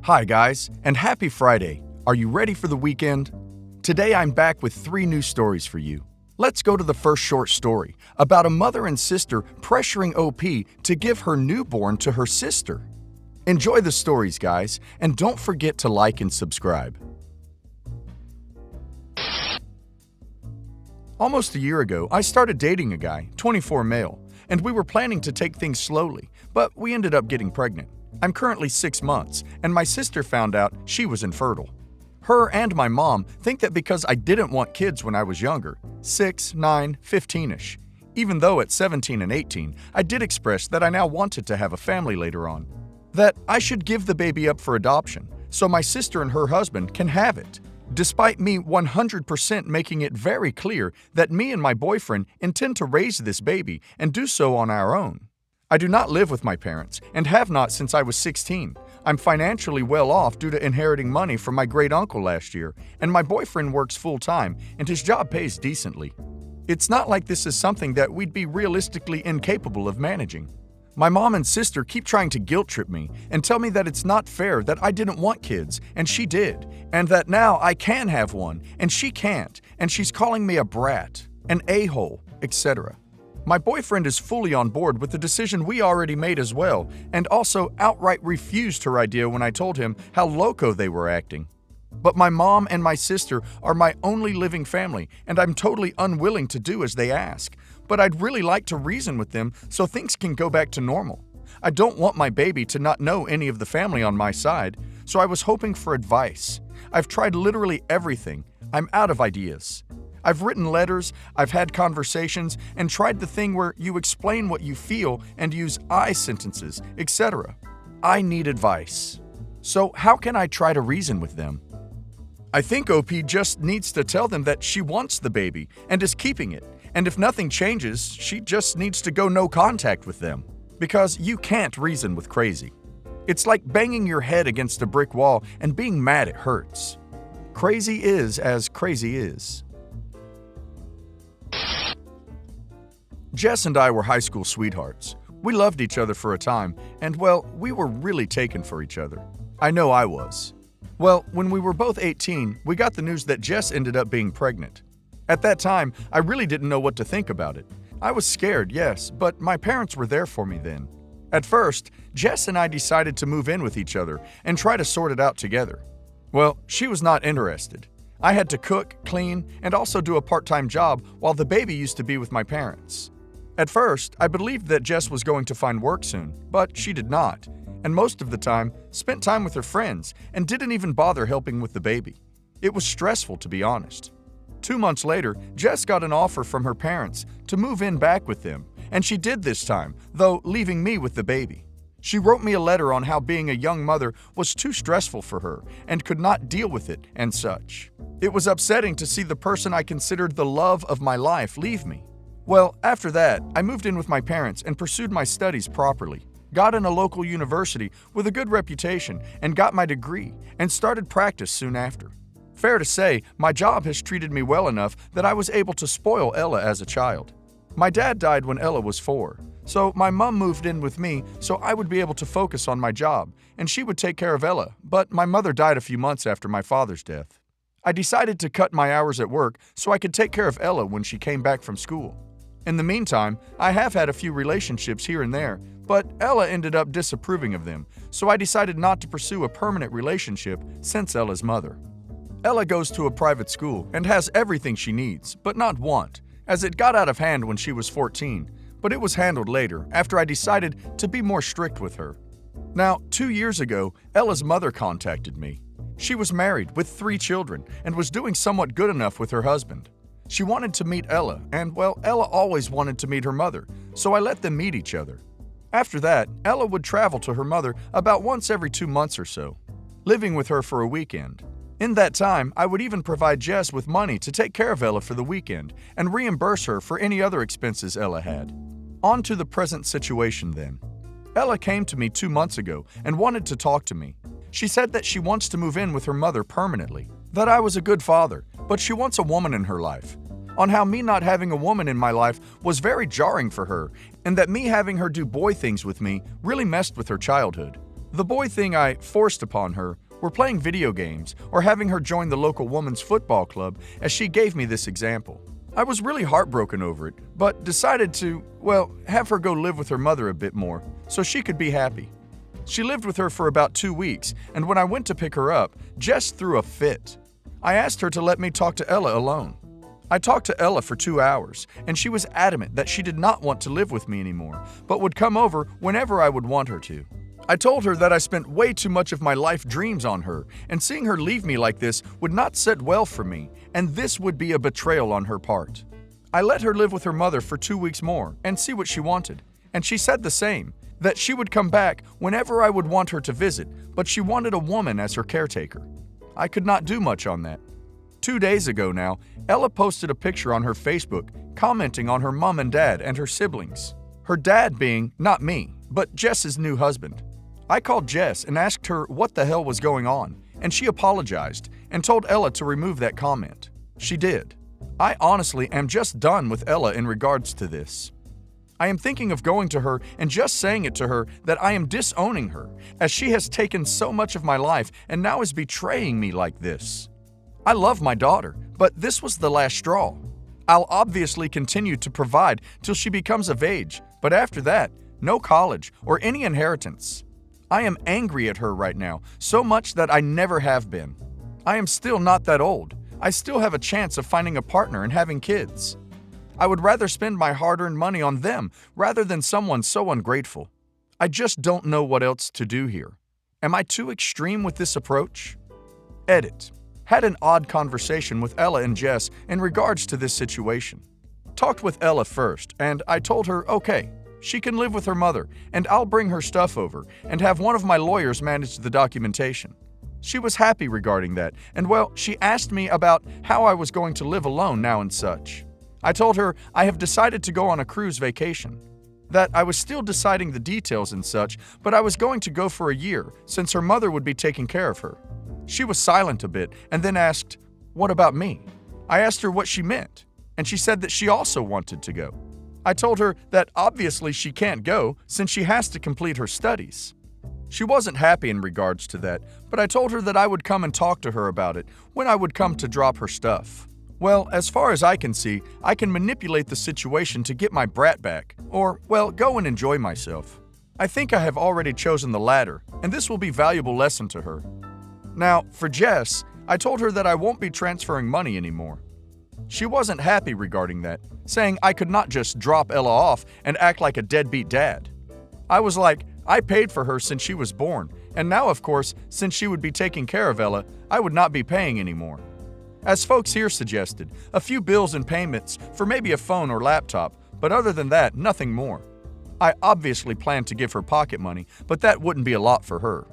Hi guys, and happy Friday. Are you ready for the weekend? Today I'm back with 3 new stories for you. Let's go to the first short story about a mother and sister pressuring OP to give her newborn to her sister. Enjoy the stories, guys, and don't forget to like and subscribe. Almost a year ago, I started dating a guy, 24 male, and we were planning to take things slowly, but we ended up getting pregnant. I'm currently 6 months, and my sister found out she was infertile. Her and my mom think that because I didn't want kids when I was younger, 6, 9, 15-ish, even though at 17 and 18, I did express that I now wanted to have a family later on, that I should give the baby up for adoption so my sister and her husband can have it, despite me 100% making it very clear that me and my boyfriend intend to raise this baby and do so on our own. I do not live with my parents and have not since I was 16. I'm financially well off due to inheriting money from my great-uncle last year, and my boyfriend works full-time and his job pays decently. It's not like this is something that we'd be realistically incapable of managing. My mom and sister keep trying to guilt-trip me and tell me that it's not fair that I didn't want kids and she did, and that now I can have one and she can't, and she's calling me a brat, an a-hole, etc. My boyfriend is fully on board with the decision we already made as well, and also outright refused her idea when I told him how loco they were acting. But my mom and my sister are my only living family, and I'm totally unwilling to do as they ask. But I'd really like to reason with them so things can go back to normal. I don't want my baby to not know any of the family on my side, so I was hoping for advice. I've tried literally everything. I'm out of ideas. I've written letters, I've had conversations, and tried the thing where you explain what you feel and use I sentences, etc. I need advice. So how can I try to reason with them? I think OP just needs to tell them that she wants the baby and is keeping it, and if nothing changes, she just needs to go no contact with them. Because you can't reason with crazy. It's like banging your head against a brick wall and being mad it hurts. Crazy is as crazy is. Jess and I were high school sweethearts. We loved each other for a time, and well, we were really taken for each other. I know I was. Well, when we were both 18, we got the news that Jess ended up being pregnant. At that time, I really didn't know what to think about it. I was scared, yes, but my parents were there for me then. At first, Jess and I decided to move in with each other and try to sort it out together. Well, she was not interested. I had to cook, clean, and also do a part-time job while the baby used to be with my parents. At first, I believed that Jess was going to find work soon, but she did not, and most of the time spent time with her friends and didn't even bother helping with the baby. It was stressful, to be honest. 2 months later, Jess got an offer from her parents to move in back with them, and she did this time, though leaving me with the baby. She wrote me a letter on how being a young mother was too stressful for her and could not deal with it and such. It was upsetting to see the person I considered the love of my life leave me. Well, after that, I moved in with my parents and pursued my studies properly, got in a local university with a good reputation and got my degree and started practice soon after. Fair to say, my job has treated me well enough that I was able to spoil Ella as a child. My dad died when Ella was 4, so my mom moved in with me so I would be able to focus on my job, and she would take care of Ella, but my mother died a few months after my father's death. I decided to cut my hours at work so I could take care of Ella when she came back from school. In the meantime, I have had a few relationships here and there, but Ella ended up disapproving of them, so I decided not to pursue a permanent relationship since Ella's mother. Ella goes to a private school and has everything she needs, but not want, as it got out of hand when she was 14, but it was handled later after I decided to be more strict with her. Now, 2 years ago, Ella's mother contacted me. She was married with 3 children and was doing somewhat good enough with her husband. She wanted to meet Ella, and well, Ella always wanted to meet her mother, so I let them meet each other. After that, Ella would travel to her mother about once every 2 months or so, living with her for a weekend. In that time, I would even provide Jess with money to take care of Ella for the weekend and reimburse her for any other expenses Ella had. On to the present situation then. Ella came to me 2 months ago and wanted to talk to me. She said that she wants to move in with her mother permanently, that I was a good father, but she wants a woman in her life. On how me not having a woman in my life was very jarring for her, and that me having her do boy things with me really messed with her childhood. The boy thing I forced upon her were playing video games or having her join the local women's football club, as she gave me this example. I was really heartbroken over it, but decided to, have her go live with her mother a bit more so she could be happy. She lived with her for about 2 weeks, and when I went to pick her up, Jess threw a fit. I asked her to let me talk to Ella alone. I talked to Ella for 2 hours, and she was adamant that she did not want to live with me anymore, but would come over whenever I would want her to. I told her that I spent way too much of my life dreams on her, and seeing her leave me like this would not set well for me, and this would be a betrayal on her part. I let her live with her mother for 2 weeks more and see what she wanted, and she said the same, that she would come back whenever I would want her to visit, but she wanted a woman as her caretaker. I could not do much on that. 2 days ago now, Ella posted a picture on her Facebook commenting on her mom and dad and her siblings. Her dad being not me, but Jess's new husband. I called Jess and asked her what the hell was going on, and she apologized and told Ella to remove that comment. She did. I honestly am just done with Ella in regards to this. I am thinking of going to her and just saying it to her that I am disowning her, as she has taken so much of my life and now is betraying me like this. I love my daughter, but this was the last straw. I'll obviously continue to provide till she becomes of age, but after that, no college or any inheritance. I am angry at her right now, so much that I never have been. I am still not that old. I still have a chance of finding a partner and having kids. I would rather spend my hard-earned money on them rather than someone so ungrateful. I just don't know what else to do here. Am I too extreme with this approach? Edit. Had an odd conversation with Ella and Jess in regards to this situation. Talked with Ella first, and I told her, okay, she can live with her mother, and I'll bring her stuff over and have one of my lawyers manage the documentation. She was happy regarding that, and she asked me about how I was going to live alone now and such. I told her I have decided to go on a cruise vacation. That I was still deciding the details and such, but I was going to go for a year since her mother would be taking care of her. She was silent a bit and then asked, "What about me?" I asked her what she meant, and she said that she also wanted to go. I told her that obviously she can't go since she has to complete her studies. She wasn't happy in regards to that, but I told her that I would come and talk to her about it when I would come to drop her stuff. As far as I can see, I can manipulate the situation to get my brat back, or, go and enjoy myself. I think I have already chosen the latter, and this will be a valuable lesson to her. Now, for Jess, I told her that I won't be transferring money anymore. She wasn't happy regarding that, saying I could not just drop Ella off and act like a deadbeat dad. I was like, I paid for her since she was born, and now, of course, since she would be taking care of Ella, I would not be paying anymore. As folks here suggested, a few bills and payments for maybe a phone or laptop, but other than that, nothing more. I obviously planned to give her pocket money, but that wouldn't be a lot for her.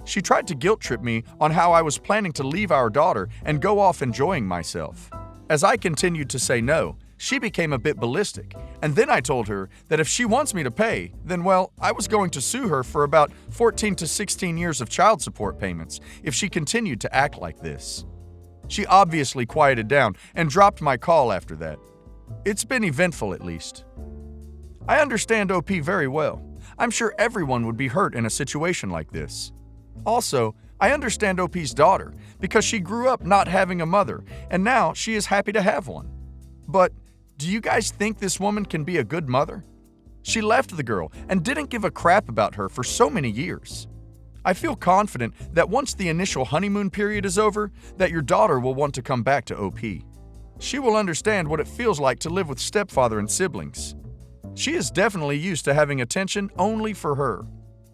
She tried to guilt trip me on how I was planning to leave our daughter and go off enjoying myself. As I continued to say no, she became a bit ballistic, and then I told her that if she wants me to pay, then I was going to sue her for about 14 to 16 years of child support payments if she continued to act like this. She obviously quieted down and dropped my call after that. It's been eventful, at least. I understand OP very well. I'm sure everyone would be hurt in a situation like this. Also, I understand OP's daughter because she grew up not having a mother, and now she is happy to have one. But do you guys think this woman can be a good mother? She left the girl and didn't give a crap about her for so many years. I feel confident that once the initial honeymoon period is over, that your daughter will want to come back to OP. She will understand what it feels like to live with stepfather and siblings. She is definitely used to having attention only for her.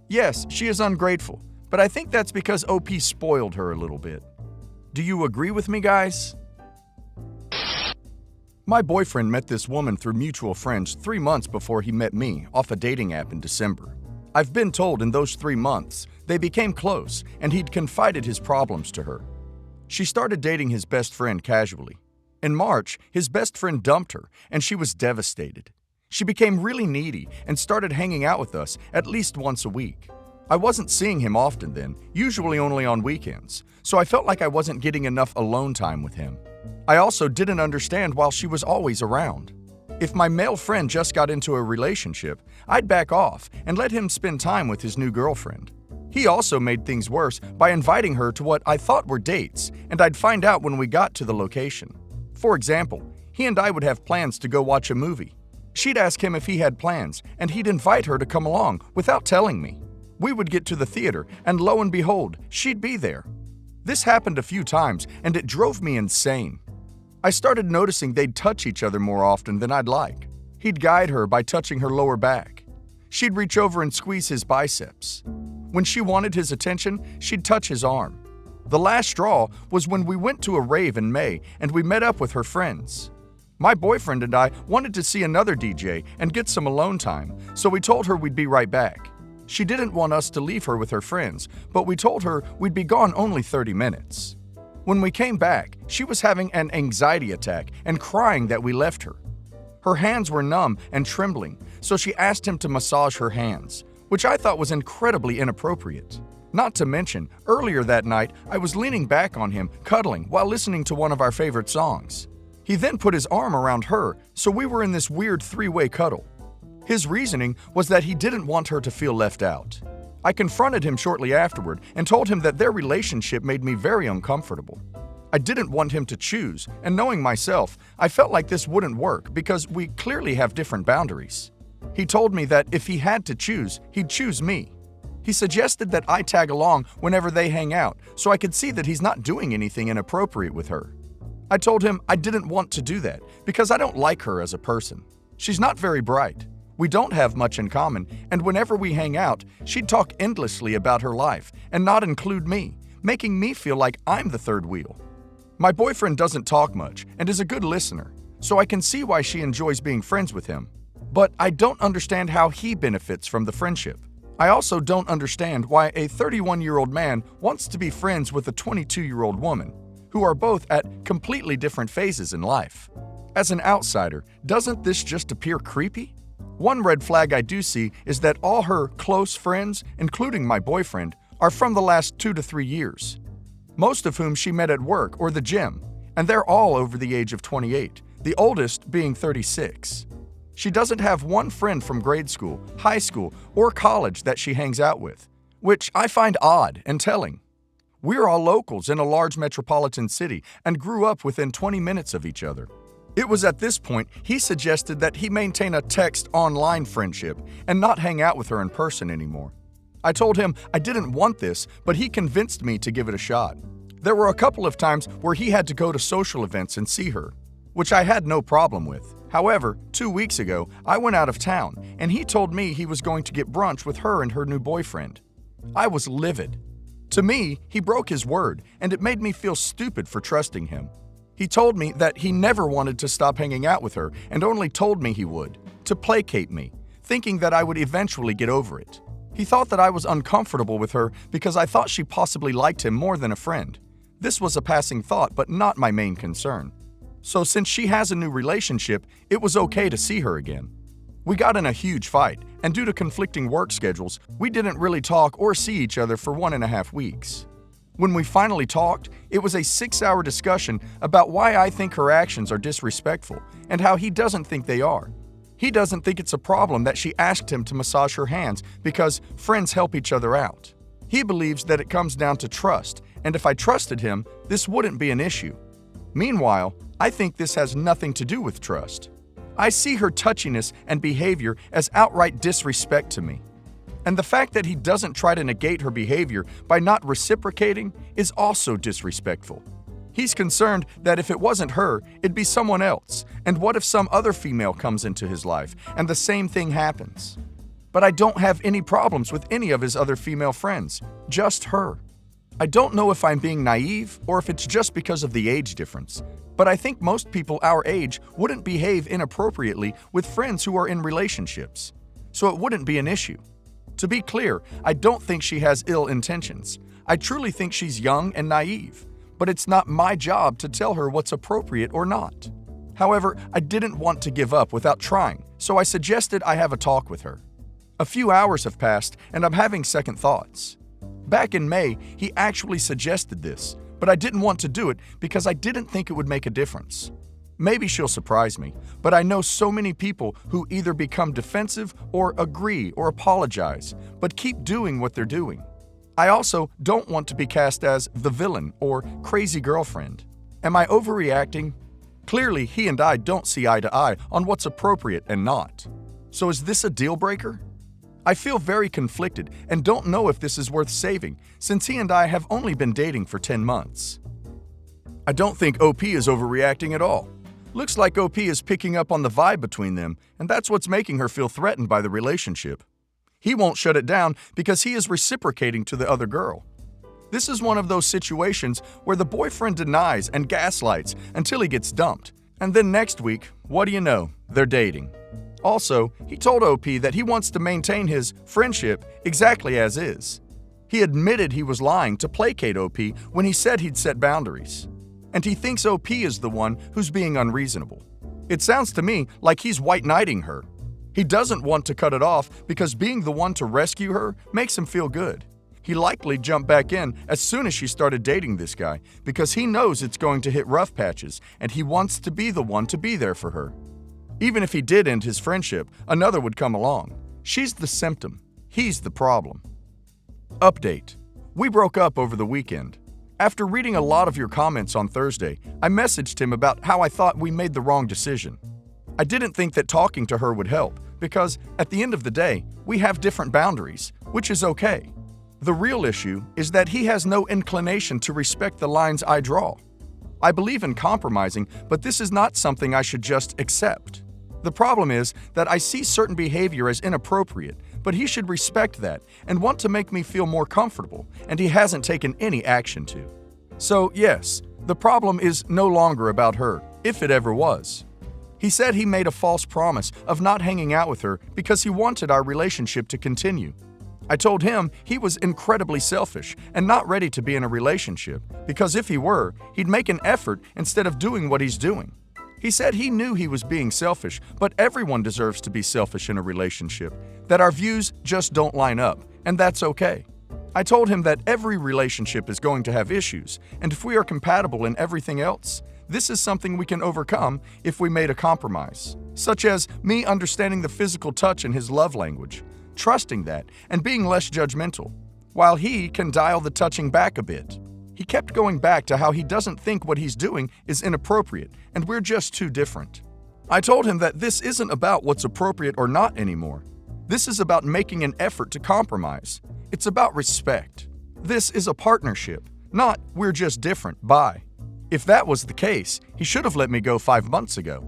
Yes, she is ungrateful, but I think that's because OP spoiled her a little bit. Do you agree with me, guys? My boyfriend met this woman through mutual friends 3 months before he met me off a dating app in December. I've been told in those 3 months, they became close and he'd confided his problems to her. She started dating his best friend casually. In March, his best friend dumped her and she was devastated. She became really needy and started hanging out with us at least once a week. I wasn't seeing him often then, usually only on weekends, so I felt like I wasn't getting enough alone time with him. I also didn't understand why she was always around. If my male friend just got into a relationship, I'd back off and let him spend time with his new girlfriend. He also made things worse by inviting her to what I thought were dates, and I'd find out when we got to the location. For example, he and I would have plans to go watch a movie. She'd ask him if he had plans, and he'd invite her to come along without telling me. We would get to the theater, and lo and behold, she'd be there. This happened a few times, and it drove me insane. I started noticing they'd touch each other more often than I'd like. He'd guide her by touching her lower back. She'd reach over and squeeze his biceps. When she wanted his attention, she'd touch his arm. The last straw was when we went to a rave in May and we met up with her friends. My boyfriend and I wanted to see another DJ and get some alone time, so we told her we'd be right back. She didn't want us to leave her with her friends, but we told her we'd be gone only 30 minutes. When we came back, she was having an anxiety attack and crying that we left her. Her hands were numb and trembling, so she asked him to massage her hands, which I thought was incredibly inappropriate. Not to mention, earlier that night, I was leaning back on him, cuddling, while listening to one of our favorite songs. He then put his arm around her, so we were in this weird three-way cuddle. His reasoning was that he didn't want her to feel left out. I confronted him shortly afterward and told him that their relationship made me very uncomfortable. I didn't want him to choose, and knowing myself, I felt like this wouldn't work because we clearly have different boundaries. He told me that if he had to choose, he'd choose me. He suggested that I tag along whenever they hang out so I could see that he's not doing anything inappropriate with her. I told him I didn't want to do that because I don't like her as a person. She's not very bright. We don't have much in common, and whenever we hang out, she'd talk endlessly about her life and not include me, making me feel like I'm the third wheel. My boyfriend doesn't talk much and is a good listener, so I can see why she enjoys being friends with him. But I don't understand how he benefits from the friendship. I also don't understand why a 31-year-old man wants to be friends with a 22-year-old woman, who are both at completely different phases in life. As an outsider, doesn't this just appear creepy? One red flag I do see is that all her close friends, including my boyfriend, are from the last 2 to 3 years. Most of whom she met at work or the gym, and they're all over the age of 28, the oldest being 36. She doesn't have one friend from grade school, high school, or college that she hangs out with, which I find odd and telling. We're all locals in a large metropolitan city and grew up within 20 minutes of each other. It was at this point he suggested that he maintain a text-online friendship and not hang out with her in person anymore. I told him I didn't want this, but he convinced me to give it a shot. There were a couple of times where he had to go to social events and see her, which I had no problem with. However, 2 weeks ago, I went out of town, and he told me he was going to get brunch with her and her new boyfriend. I was livid. To me, he broke his word, and it made me feel stupid for trusting him. He told me that he never wanted to stop hanging out with her and only told me he would, to placate me, thinking that I would eventually get over it. He thought that I was uncomfortable with her because I thought she possibly liked him more than a friend. This was a passing thought, but not my main concern. So since she has a new relationship, it was okay to see her again. We got in a huge fight, and due to conflicting work schedules, we didn't really talk or see each other for 1.5 weeks. When we finally talked, it was a 6-hour discussion about why I think her actions are disrespectful and how he doesn't think they are. He doesn't think it's a problem that she asked him to massage her hands because friends help each other out. He believes that it comes down to trust, and if I trusted him, this wouldn't be an issue. Meanwhile, I think this has nothing to do with trust. I see her touchiness and behavior as outright disrespect to me. And the fact that he doesn't try to negate her behavior by not reciprocating is also disrespectful. He's concerned that if it wasn't her, it'd be someone else, and what if some other female comes into his life and the same thing happens? But I don't have any problems with any of his other female friends, just her. I don't know if I'm being naive or if it's just because of the age difference, but I think most people our age wouldn't behave inappropriately with friends who are in relationships, so it wouldn't be an issue. To be clear, I don't think she has ill intentions. I truly think she's young and naive, but it's not my job to tell her what's appropriate or not. However, I didn't want to give up without trying, so I suggested I have a talk with her. A few hours have passed, and I'm having second thoughts. Back in May, he actually suggested this, but I didn't want to do it because I didn't think it would make a difference. Maybe she'll surprise me, but I know so many people who either become defensive or agree or apologize, but keep doing what they're doing. I also don't want to be cast as the villain or crazy girlfriend. Am I overreacting? Clearly, he and I don't see eye to eye on what's appropriate and not. So is this a deal breaker? I feel very conflicted and don't know if this is worth saving, since he and I have only been dating for 10 months. I don't think OP is overreacting at all. Looks like OP is picking up on the vibe between them, and that's what's making her feel threatened by the relationship. He won't shut it down because he is reciprocating to the other girl. This is one of those situations where the boyfriend denies and gaslights until he gets dumped, and then next week, what do you know, they're dating. Also, he told OP that he wants to maintain his friendship exactly as is. He admitted he was lying to placate OP when he said he'd set boundaries. And he thinks OP is the one who's being unreasonable. It sounds to me like he's white knighting her. He doesn't want to cut it off because being the one to rescue her makes him feel good. He likely jumped back in as soon as she started dating this guy because he knows it's going to hit rough patches and he wants to be the one to be there for her. Even if he did end his friendship, another would come along. She's the symptom. He's the problem. Update. We broke up over the weekend. After reading a lot of your comments on Thursday, I messaged him about how I thought we made the wrong decision. I didn't think that talking to her would help because, at the end of the day, we have different boundaries, which is okay. The real issue is that he has no inclination to respect the lines I draw. I believe in compromising, but this is not something I should just accept. The problem is that I see certain behavior as inappropriate, but he should respect that and want to make me feel more comfortable, and he hasn't taken any action to. So yes, the problem is no longer about her, if it ever was. He said he made a false promise of not hanging out with her because he wanted our relationship to continue. I told him he was incredibly selfish and not ready to be in a relationship because if he were, he'd make an effort instead of doing what he's doing. He said he knew he was being selfish, but everyone deserves to be selfish in a relationship, that our views just don't line up, and that's okay. I told him that every relationship is going to have issues, and if we are compatible in everything else, this is something we can overcome if we made a compromise, such as me understanding the physical touch in his love language, trusting that, and being less judgmental, while he can dial the touching back a bit. He kept going back to how he doesn't think what he's doing is inappropriate, and we're just too different. I told him that this isn't about what's appropriate or not anymore. This is about making an effort to compromise. It's about respect. This is a partnership, not we're just different, bye. If that was the case, he should have let me go 5 months ago.